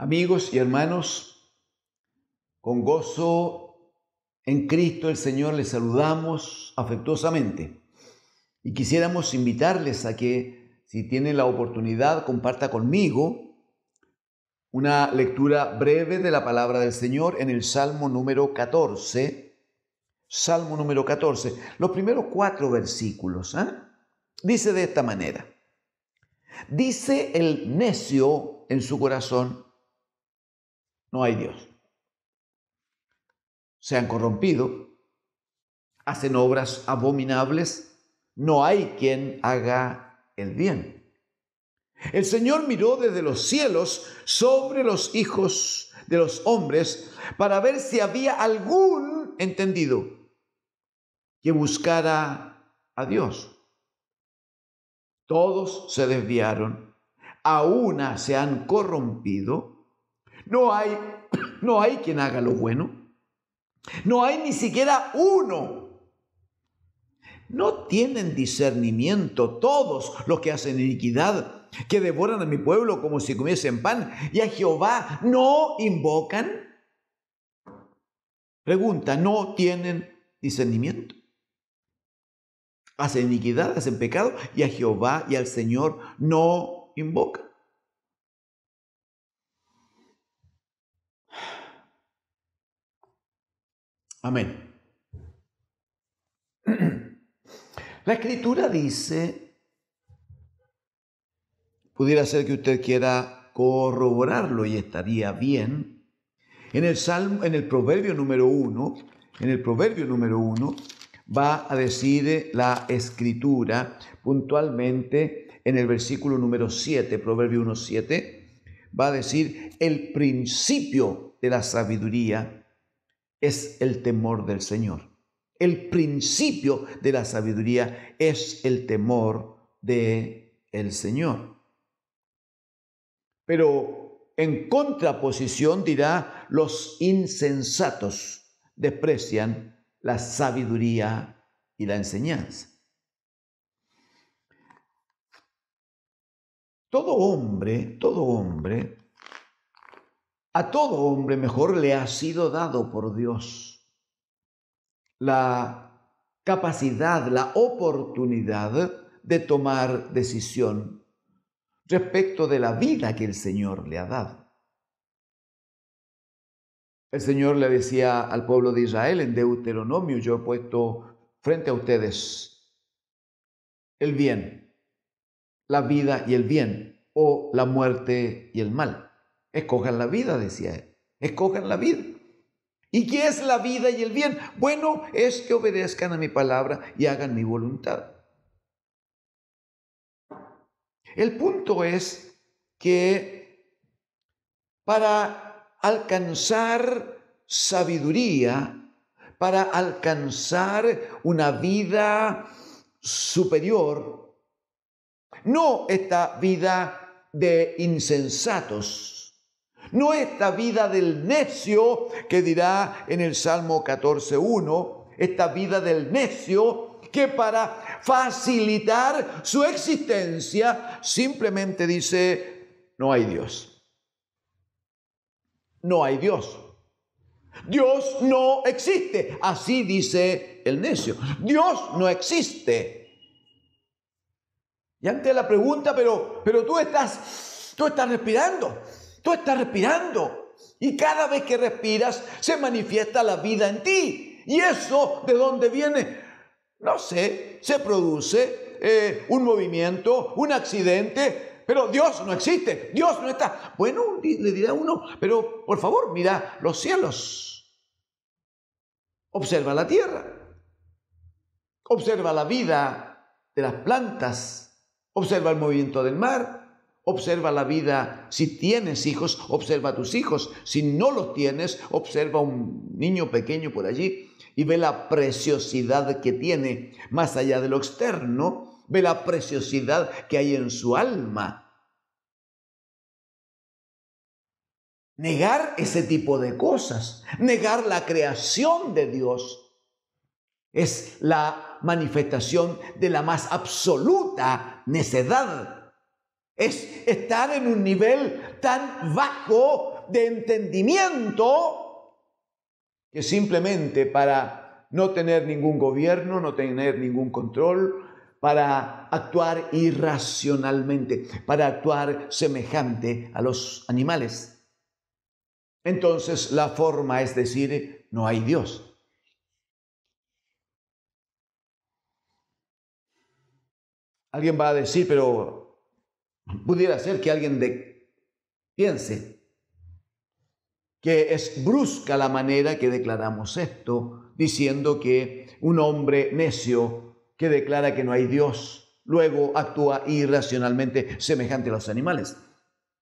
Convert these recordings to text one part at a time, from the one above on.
Amigos y hermanos, con gozo en Cristo el Señor les saludamos afectuosamente y quisiéramos invitarles a que, si tienen la oportunidad, comparta conmigo una lectura breve de la palabra del Señor en el Salmo número 14. Salmo número 14, los primeros 4 versículos. Dice de esta manera: dice el necio en su corazón, no hay Dios. Se han corrompido, hacen obras abominables, no hay quien haga el bien. El Señor miró desde los cielos sobre los hijos de los hombres para ver si había algún entendido que buscara a Dios. Todos se desviaron, a una se han corrompido, no hay quien haga lo bueno. No hay ni siquiera uno. No tienen discernimiento todos los que hacen iniquidad, que devoran a mi pueblo como si comiesen pan, y a Jehová no invocan. Pregunta, ¿no tienen discernimiento? Hacen iniquidad, hacen pecado, y a Jehová y al Señor no invocan. Amén. La Escritura dice, pudiera ser que usted quiera corroborarlo y estaría bien, en el Proverbio número 1, va a decir la Escritura puntualmente en el versículo número 7, Proverbio 1:7, va a decir: el principio de la sabiduría es el temor del Señor. El principio de la sabiduría es el temor del Señor. Pero en contraposición dirá: los insensatos desprecian la sabiduría y la enseñanza. A todo hombre mejor le ha sido dado por Dios la capacidad, la oportunidad de tomar decisión respecto de la vida que el Señor le ha dado. El Señor le decía al pueblo de Israel en Deuteronomio: yo he puesto frente a ustedes el bien, la vida y el bien, o la muerte y el mal. Escojan la vida, decía él. Escojan la vida. ¿Y qué es la vida y el bien? Bueno, es que obedezcan a mi palabra y hagan mi voluntad. El punto es que para alcanzar sabiduría, para alcanzar una vida superior, no esta vida de insensatos, no esta vida del necio que dirá en el Salmo 14:1, esta vida del necio que para facilitar su existencia simplemente dice: no hay Dios. No hay Dios. Dios no existe. Así dice el necio. Dios no existe. Y ante la pregunta, pero tú estás respirando. Tú estás respirando. Y cada vez que respiras se manifiesta la vida en ti. ¿Y eso de dónde viene? No sé, se produce un movimiento, un accidente, pero Dios no existe, Dios no está. Bueno, le dirá uno, pero por favor, mira los cielos, observa la tierra, observa la vida de las plantas, observa el movimiento del mar, observa la vida. Si tienes hijos, observa a tus hijos. Si no los tienes, observa a un niño pequeño por allí y ve la preciosidad que tiene más allá de lo externo, ve la preciosidad que hay en su alma. Negar ese tipo de cosas, negar la creación de Dios, es la manifestación de la más absoluta necedad. Es estar en un nivel tan bajo de entendimiento que simplemente para no tener ningún gobierno, no tener ningún control, para actuar irracionalmente, para actuar semejante a los animales. Entonces la forma es decir, no hay Dios. Alguien va a decir, pero pudiera ser que alguien piense que es brusca la manera que declaramos esto, diciendo que un hombre necio que declara que no hay Dios, luego actúa irracionalmente semejante a los animales.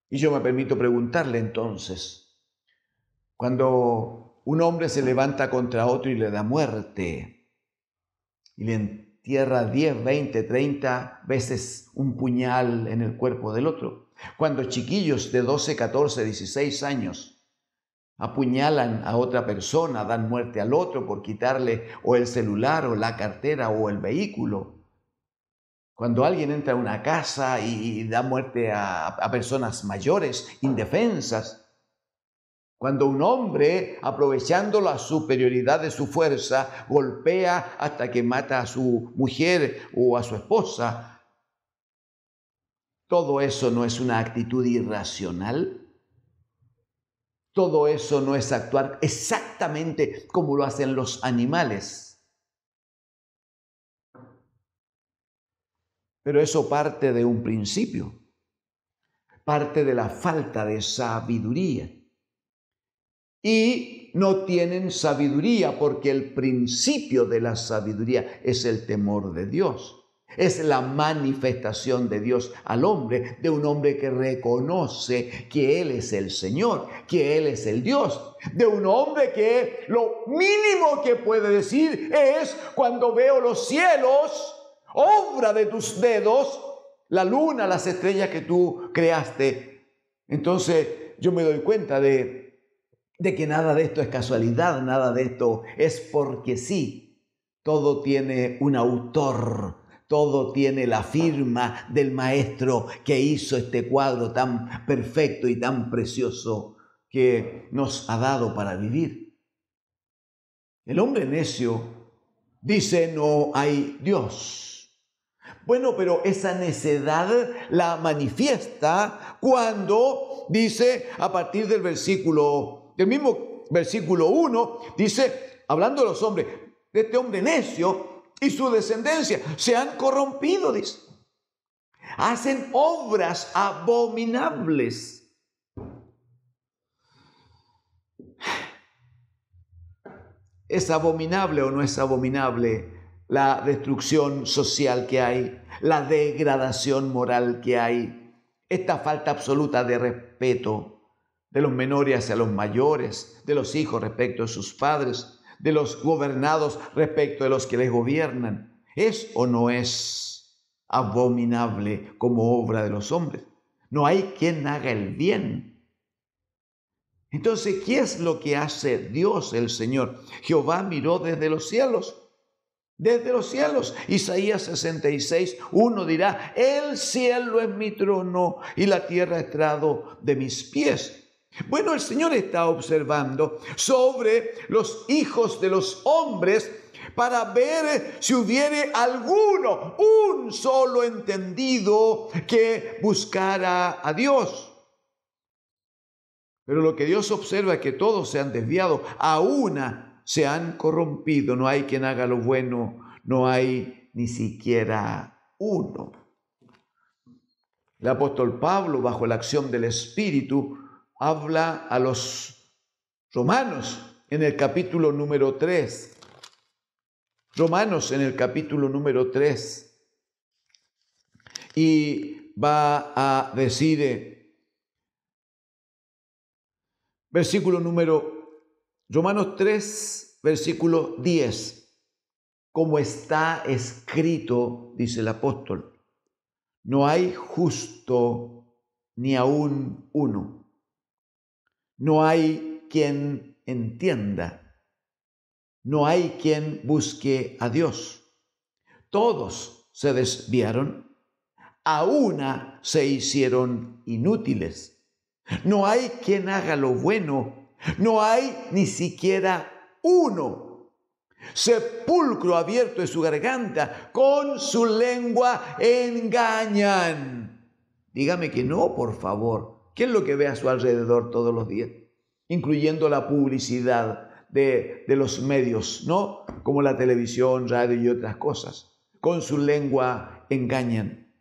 Y yo me permito preguntarle entonces, cuando un hombre se levanta contra otro y le da muerte, y le entierra 10, 20, 30 veces un puñal en el cuerpo del otro, cuando chiquillos de 12, 14, 16 años apuñalan a otra persona, dan muerte al otro por quitarle o el celular o la cartera o el vehículo. Cuando alguien entra a una casa y da muerte a personas mayores, indefensas. Cuando un hombre, aprovechando la superioridad de su fuerza, golpea hasta que mata a su mujer o a su esposa. ¿Todo eso no es una actitud irracional? Todo eso no es actuar exactamente como lo hacen los animales. Pero eso parte de un principio, parte de la falta de sabiduría. Y no tienen sabiduría porque el principio de la sabiduría es el temor de Dios. Es la manifestación de Dios al hombre, de un hombre que reconoce que Él es el Señor, que Él es el Dios. De un hombre que lo mínimo que puede decir es: cuando veo los cielos, obra de tus dedos, la luna, las estrellas que tú creaste. Entonces yo me doy cuenta de que nada de esto es casualidad, nada de esto es porque sí. Todo tiene un autor, todo tiene la firma del maestro que hizo este cuadro tan perfecto y tan precioso que nos ha dado para vivir. El hombre necio dice: no hay Dios. Bueno, pero esa necedad la manifiesta cuando dice, a partir del mismo versículo 1, dice, hablando de los hombres, de este hombre necio y su descendencia, se han corrompido, dice. Hacen obras abominables. ¿Es abominable o no es abominable la destrucción social que hay, la degradación moral que hay, esta falta absoluta de respeto de los menores hacia los mayores, de los hijos respecto a sus padres, de los gobernados respecto de los que les gobiernan? ¿Es o no es abominable como obra de los hombres? No hay quien haga el bien. Entonces, ¿qué es lo que hace Dios el Señor? Jehová miró desde los cielos. Desde los cielos. Isaías 66, 1 dirá: el cielo es mi trono y la tierra estrado de mis pies. Bueno, el Señor está observando sobre los hijos de los hombres para ver si hubiere alguno, un solo entendido, que buscara a Dios. Pero lo que Dios observa es que todos se han desviado, a una se han corrompido. No hay quien haga lo bueno, no hay ni siquiera uno. El apóstol Pablo, bajo la acción del Espíritu, habla a los romanos en el capítulo número 3. Romanos en el capítulo número 3. Y va a decir, Romanos 3, versículo 10. Como está escrito, dice el apóstol: no hay justo ni aún uno. No hay quien entienda. No hay quien busque a Dios. Todos se desviaron. a una se hicieron inútiles. No hay quien haga lo bueno, no hay ni siquiera uno. Sepulcro abierto es su garganta, con su lengua engañan. Dígame que no, por favor. ¿Qué es lo que ve a su alrededor todos los días? Incluyendo la publicidad de los medios, ¿no? Como la televisión, radio y otras cosas. Con su lengua engañan.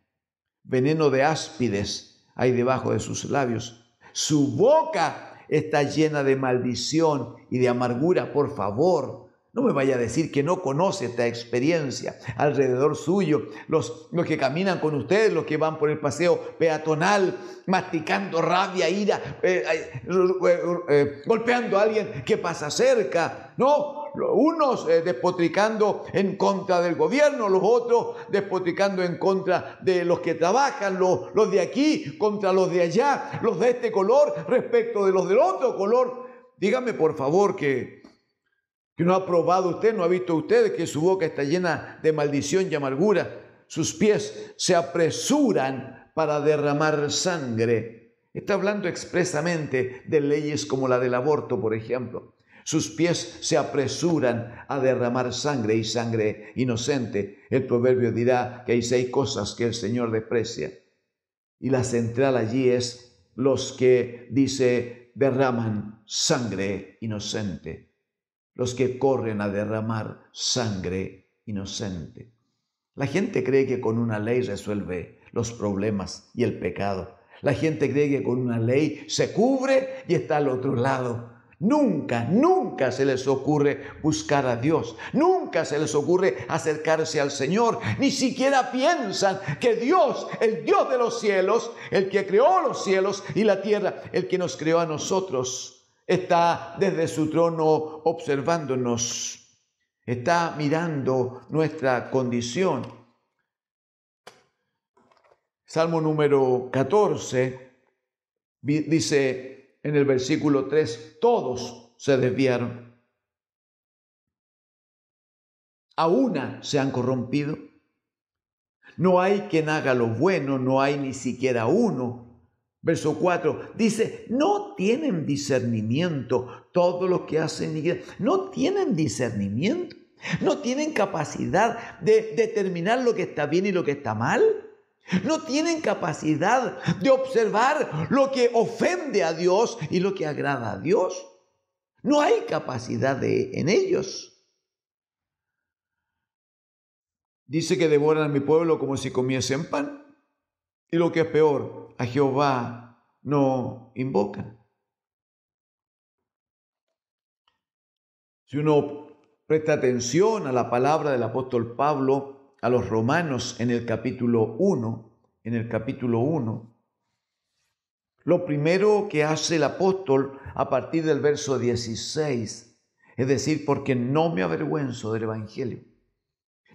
Veneno de áspides hay debajo de sus labios. Su boca está llena de maldición y de amargura. Por favor, no me vaya a decir que no conoce esta experiencia alrededor suyo. Los que caminan con ustedes, los que van por el paseo peatonal, masticando rabia, ira, golpeando a alguien que pasa cerca, ¿no? Unos despotricando en contra del gobierno, los otros despotricando en contra de los que trabajan, los de aquí contra los de allá, los de este color respecto de los del otro color. Dígame por favor que no ha probado usted, no ha visto usted que su boca está llena de maldición y amargura. Sus pies se apresuran para derramar sangre. Está hablando expresamente de leyes como la del aborto, por ejemplo. Sus pies se apresuran a derramar sangre y sangre inocente. El proverbio dirá que hay 6 cosas que el Señor desprecia. Y la central allí es los que, dice, derraman sangre inocente. Los que corren a derramar sangre inocente. La gente cree que con una ley resuelve los problemas y el pecado. La gente cree que con una ley se cubre y está al otro lado. Nunca se les ocurre buscar a Dios. Nunca se les ocurre acercarse al Señor. Ni siquiera piensan que Dios, el Dios de los cielos, el que creó los cielos y la tierra, el que nos creó a nosotros, está desde su trono observándonos, está mirando nuestra condición. Salmo número 14 dice en el versículo 3, todos se desviaron. A una se han corrompido. No hay quien haga lo bueno, no hay ni siquiera uno. Verso 4 dice, no tienen discernimiento todos los que hacen iniquidad. No tienen discernimiento, no tienen capacidad de determinar lo que está bien y lo que está mal. No tienen capacidad de observar lo que ofende a Dios y lo que agrada a Dios. No hay capacidad en ellos. Dice que devoran a mi pueblo como si comiesen pan. Y lo que es peor, a Jehová no invocan. Si uno presta atención a la palabra del apóstol Pablo a los romanos en el capítulo 1, lo primero que hace el apóstol a partir del verso 16, es decir, porque no me avergüenzo del evangelio,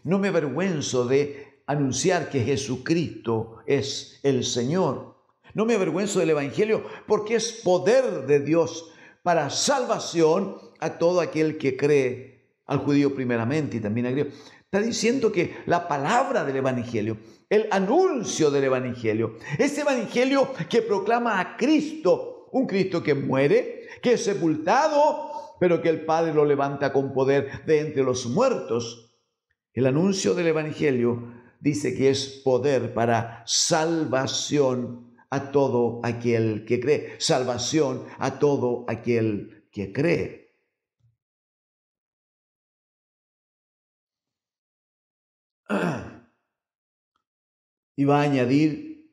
no me avergüenzo de anunciar que Jesucristo es el Señor. No me avergüenzo del evangelio porque es poder de Dios para salvación a todo aquel que cree, al judío primeramente y también al griego. Está diciendo que la palabra del evangelio, el anuncio del evangelio, ese evangelio que proclama a Cristo, un Cristo que muere, que es sepultado, pero que el Padre lo levanta con poder de entre los muertos. El anuncio del evangelio dice que es poder para salvación a todo aquel que cree. Salvación a todo aquel que cree. Y va a añadir,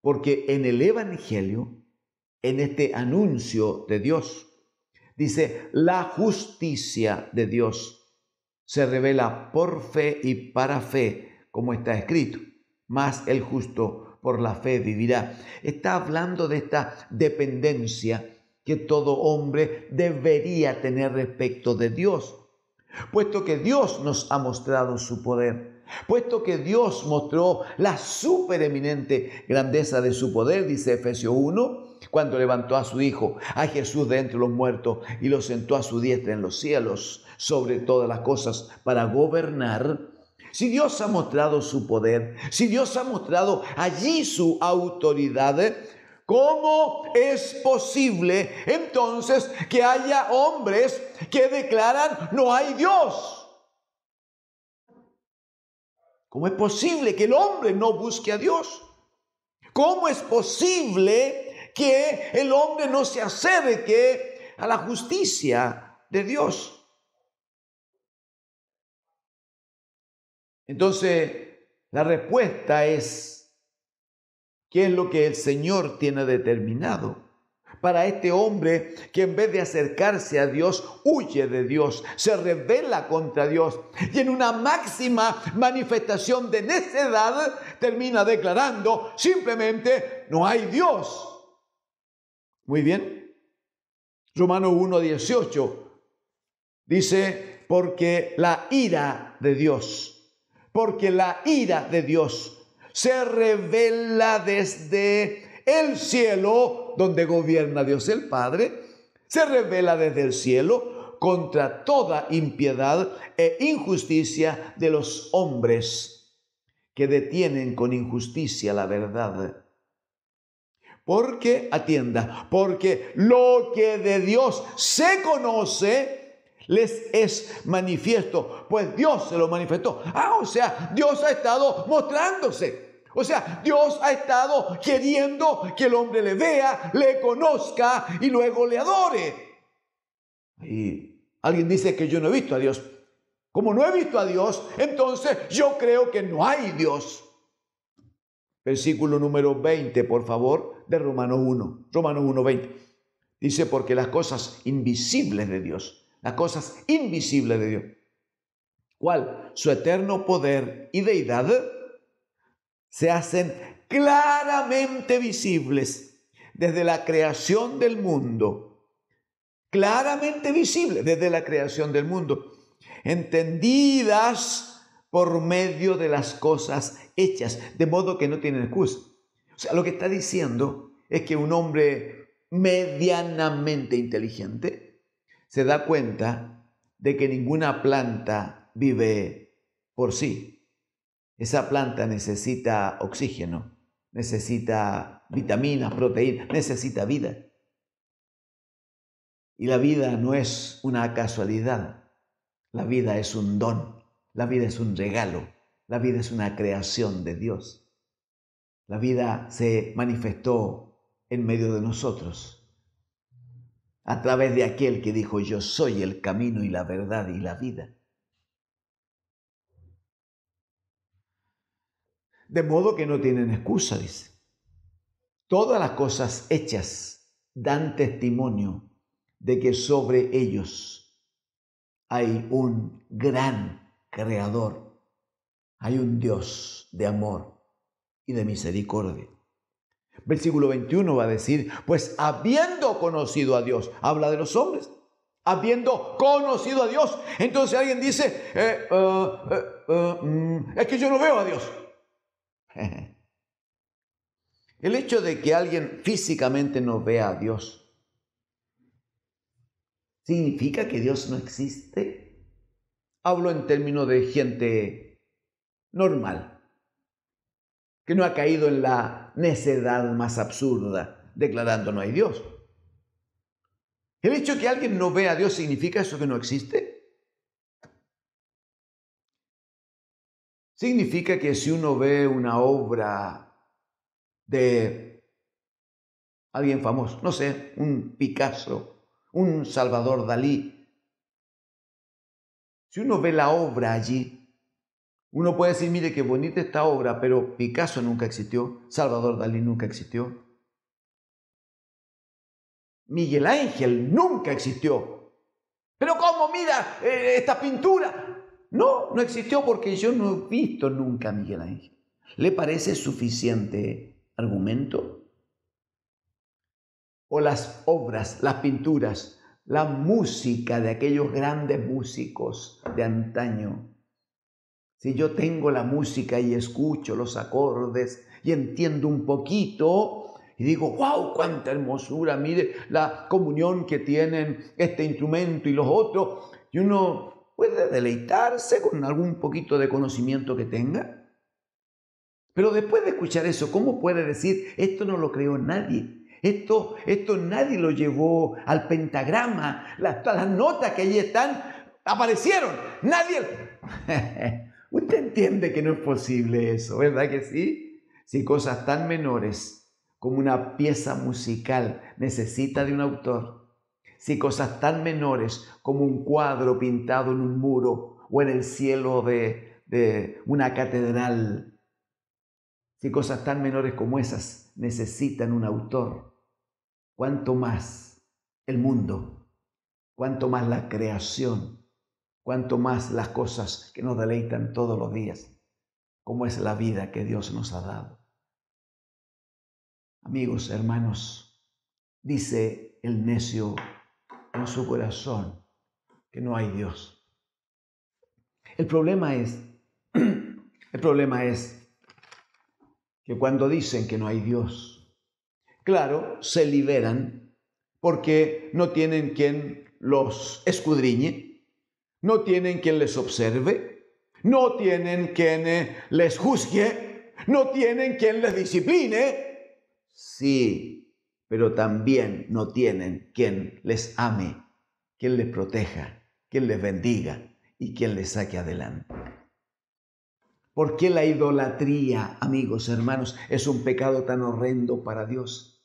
porque en el evangelio, en este anuncio de Dios, dice, la justicia de Dios se revela por fe y para fe, como está escrito, mas el justo por la fe vivirá. Está hablando de esta dependencia que todo hombre debería tener respecto de Dios, puesto que Dios nos ha mostrado su poder, puesto que Dios mostró la supereminente grandeza de su poder, dice Efesios 1, cuando levantó a su Hijo, a Jesús de entre los muertos, y lo sentó a su diestra en los cielos, sobre todas las cosas, para gobernar. Si Dios ha mostrado su poder, si Dios ha mostrado allí su autoridad, ¿cómo es posible entonces que haya hombres que declaran no hay Dios? ¿Cómo es posible que el hombre no busque a Dios? ¿Cómo es posible que el hombre no se acerque a la justicia de Dios? Entonces, la respuesta es, ¿qué es lo que el Señor tiene determinado para este hombre que en vez de acercarse a Dios, huye de Dios, se rebela contra Dios y en una máxima manifestación de necedad termina declarando simplemente no hay Dios? Muy bien. Romanos 1:18 dice, porque la ira de Dios se revela desde el cielo, donde gobierna Dios el Padre, se revela desde el cielo contra toda impiedad e injusticia de los hombres que detienen con injusticia la verdad. Porque, atienda, porque lo que de Dios se conoce les es manifiesto, pues Dios se lo manifestó. O sea, Dios ha estado mostrándose. O sea, Dios ha estado queriendo que el hombre le vea, le conozca y luego le adore. Y alguien dice que yo no he visto a Dios. Como no he visto a Dios, entonces yo creo que no hay Dios. Versículo número 20, por favor, de Romanos 1. Romanos 1:20. Dice, porque las cosas invisibles de Dios, ¿cuál? Su eterno poder y deidad, se hacen claramente visibles desde la creación del mundo. Claramente visibles desde la creación del mundo. Entendidas por medio de las cosas hechas, de modo que no tienen excusa. O sea, lo que está diciendo es que un hombre medianamente inteligente se da cuenta de que ninguna planta vive por sí. Esa planta necesita oxígeno, necesita vitaminas, proteínas, necesita vida. Y la vida no es una casualidad, la vida es un don, la vida es un regalo, la vida es una creación de Dios. La vida se manifestó en medio de nosotros, a través de aquel que dijo, yo soy el camino y la verdad y la vida. De modo que no tienen excusa, dice. Todas las cosas hechas dan testimonio de que sobre ellos hay un gran creador, hay un Dios de amor y de misericordia. Versículo 21 va a decir, pues habiendo conocido a Dios, habla de los hombres, habiendo conocido a Dios. Entonces alguien dice, es que yo no veo a Dios. El hecho de que alguien físicamente no vea a Dios, ¿significa que Dios no existe? Hablo en términos de gente normal, que no ha caído en la necedad más absurda, declarando no hay Dios. ¿El hecho de que alguien no vea a Dios significa eso que no existe? Significa que si uno ve una obra de alguien famoso, no sé, un Picasso, un Salvador Dalí, si uno ve la obra allí, uno puede decir, mire qué bonita esta obra, pero Picasso nunca existió, Salvador Dalí nunca existió, Miguel Ángel nunca existió. Pero ¿cómo? Mira esta pintura. No existió porque yo no he visto nunca a Miguel Ángel. ¿Le parece suficiente argumento? O las obras, las pinturas, la música de aquellos grandes músicos de antaño. Si yo tengo la música y escucho los acordes y entiendo un poquito y digo, wow, cuánta hermosura, mire la comunión que tienen este instrumento y los otros, y uno puede deleitarse con algún poquito de conocimiento que tenga. Pero después de escuchar eso, ¿cómo puede decir, esto no lo creó nadie? Esto nadie lo llevó al pentagrama. Las notas que allí están aparecieron. Nadie... Usted entiende que no es posible eso, ¿verdad que sí? Si cosas tan menores como una pieza musical necesita de un autor, si cosas tan menores como un cuadro pintado en un muro o en el cielo de una catedral, si cosas tan menores como esas necesitan un autor, cuánto más el mundo, cuánto más la creación, cuánto más las cosas que nos deleitan todos los días, como es la vida que Dios nos ha dado. Amigos, hermanos, dice el necio en su corazón que no hay Dios. El problema es que cuando dicen que no hay Dios, claro, se liberan porque no tienen quien los escudriñe, no tienen quien les observe, no tienen quien les juzgue, no tienen quien les discipline. Sí, pero también no tienen quien les ame, quien les proteja, quien les bendiga y quien les saque adelante. ¿Por qué la idolatría, amigos, hermanos, es un pecado tan horrendo para Dios?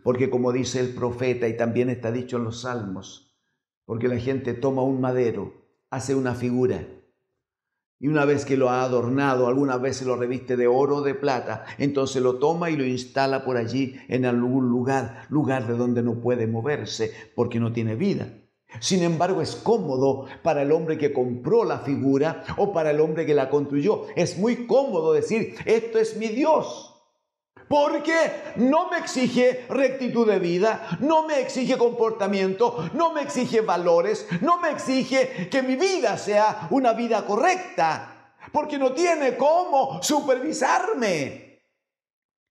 Porque como dice el profeta y también está dicho en los Salmos, porque la gente toma un madero, hace una figura y una vez que lo ha adornado, alguna vez se lo reviste de oro o de plata, entonces lo toma y lo instala por allí en algún lugar de donde no puede moverse porque no tiene vida. Sin embargo, es cómodo para el hombre que compró la figura o para el hombre que la construyó. Es muy cómodo decir, esto es mi Dios. Porque no me exige rectitud de vida, no me exige comportamiento, no me exige valores, no me exige que mi vida sea una vida correcta, porque no tiene cómo supervisarme.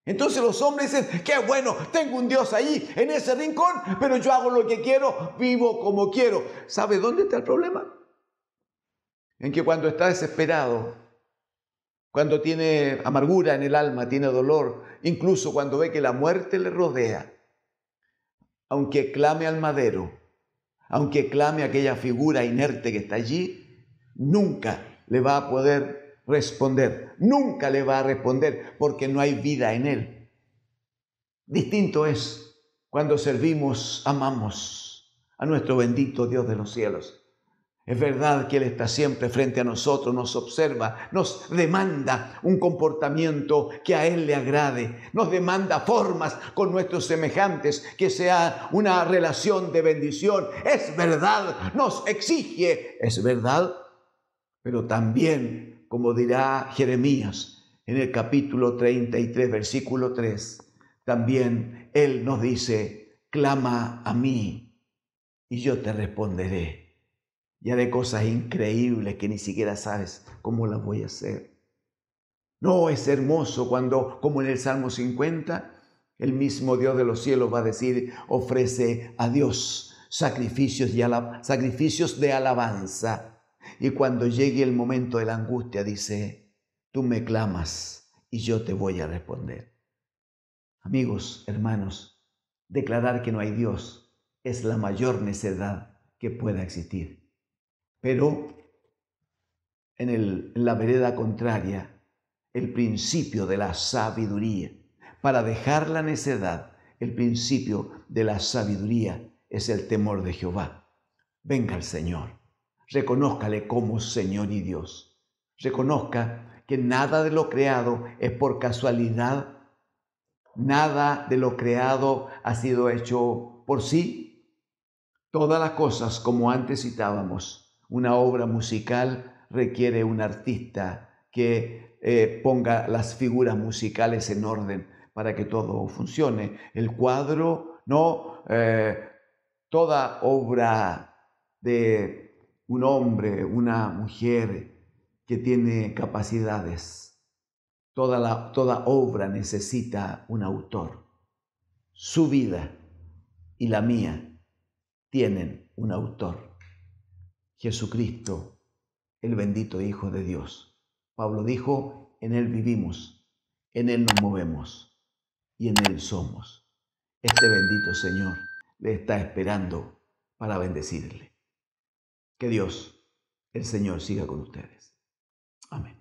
Entonces los hombres dicen, qué bueno, tengo un Dios ahí en ese rincón, pero yo hago lo que quiero, vivo como quiero. ¿Sabe dónde está el problema? En que cuando está desesperado, cuando tiene amargura en el alma, tiene dolor, incluso cuando ve que la muerte le rodea, aunque clame al madero, aunque clame a aquella figura inerte que está allí, nunca le va a poder responder, nunca le va a responder porque no hay vida en él. Distinto es cuando servimos, amamos a nuestro bendito Dios de los cielos. Es verdad que Él está siempre frente a nosotros, nos observa, nos demanda un comportamiento que a Él le agrade, nos demanda formas con nuestros semejantes, que sea una relación de bendición. Es verdad, nos exige, es verdad, pero también, como dirá Jeremías en el capítulo 33, versículo 3, también Él nos dice, clama a mí y yo te responderé. Y haré cosas increíbles que ni siquiera sabes cómo las voy a hacer. No, es hermoso cuando, como en el Salmo 50, el mismo Dios de los cielos va a decir, ofrece a Dios sacrificios de alabanza. Y cuando llegue el momento de la angustia, dice, tú me clamas y yo te voy a responder. Amigos, hermanos, declarar que no hay Dios es la mayor necedad que pueda existir. Pero en la vereda contraria, el principio de la sabiduría. Para dejar la necedad, el principio de la sabiduría es el temor de Jehová. Venga al Señor, reconózcale como Señor y Dios. Reconozca que nada de lo creado es por casualidad, nada de lo creado ha sido hecho por sí. Todas las cosas, como antes citábamos, una obra musical requiere un artista que ponga las figuras musicales en orden para que todo funcione. El cuadro, no, toda obra de un hombre, una mujer que tiene capacidades, toda obra necesita un autor. Su vida y la mía tienen un autor. Jesucristo, el bendito Hijo de Dios. Pablo dijo, en Él vivimos, en Él nos movemos y en Él somos. Este bendito Señor le está esperando para bendecirle. Que Dios, el Señor, siga con ustedes. Amén.